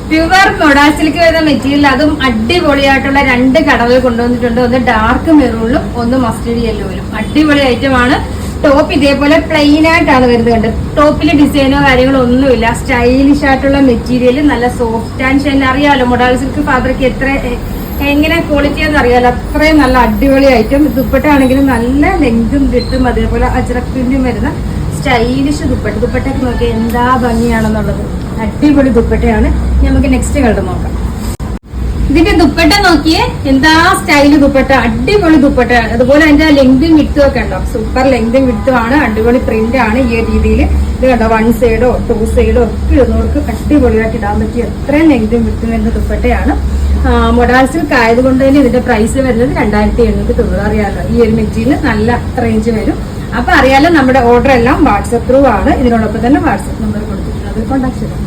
Pure modal silk വരുന്ന material, അതും അടിപൊളിയായിട്ടുള്ള 2 കളറുകൾ കൊണ്ടുവന്നിട്ടുണ്ട്. ഒന്ന് ഡാർക്ക് മെറൂണിലും ഒന്ന് മസ്റ്റേർഡ് യെല്ലോയിലും. അടിപൊളി ഐറ്റമാണ്. ടോപ്പ് ഇതേപോലെ പ്ലെയിൻ ആയിട്ടാണ് വരുന്നത്. കണ്ട് ടോപ്പിൽ ഡിസൈനോ കാര്യങ്ങളോ ഒന്നുമില്ല. സ്റ്റൈലിഷ് ആയിട്ടുള്ള മെറ്റീരിയൽ, നല്ല സോഫ്റ്റ് ആൻഡ് ഷൈൻ. അറിയാലോ മൊഡാൾ സിൽക്ക് ഫാബ്രിക് എങ്ങനെ ക്വാളിറ്റി എന്ന് അറിയാലോ, അത്രയും നല്ല അടിപൊളി ഐറ്റം. ദുപ്പട്ടയാണെങ്കിലും നല്ല ലെങ്തും കിട്ടും. അതേപോലെ അജ്രക് പ്രിന്റും വരുന്ന സ്റ്റൈലിഷ് ദുപ്പട്ടയൊക്കെ നോക്കി എന്താ ഭംഗിയാണെന്നുള്ളത്. അടിപൊളി ദുപ്പട്ടയാണ്. നമുക്ക് നെക്സ്റ്റ് കളർ നോക്കാം. ഇതിന്റെ ദുപ്പട്ട നോക്കിയേ, എന്താ സ്റ്റൈല് ദുപ്പട്ട, അടിപൊളി ദുപ്പട്ട. അതുപോലെ അതിന്റെ ലെങ്തും വിട്ടും ഒക്കെ ഉണ്ടോ, സൂപ്പർ ലെങ്തും വിട്ടും ആണ്. അടിപൊളി പ്രിന്റ് ആണ് ഈ രീതിയിൽ. ഇത് കണ്ടോ, 1 സൈഡോ 2 സൈഡോ ഒക്കെ ഇടുന്നവർക്ക് അടിപൊളിയായിട്ട് ഇടാൻ പറ്റിയ എത്രയും ലെങ്തും വിട്ടും വരുന്ന ദുപ്പട്ടയാണ്. മൊഡാൾ സിൽക്ക് ആയതുകൊണ്ട് തന്നെ ഇതിന്റെ പ്രൈസ് വരുന്നത് 2790. അറിയാലോ, ഈ ഒരു മെറ്റീരിയൽ നല്ല റേഞ്ച് വരും. അപ്പൊ അറിയാലോ, നമ്മുടെ ഓർഡർ എല്ലാം വാട്സ്ആപ്പ് ത്രൂ ആണ്. ഇതിനോടൊപ്പം തന്നെ വാട്സ്ആപ്പ് നമ്പർ കൊടുത്തിട്ടുണ്ട്, അത് കോൺടാക്ട് ചെയ്താൽ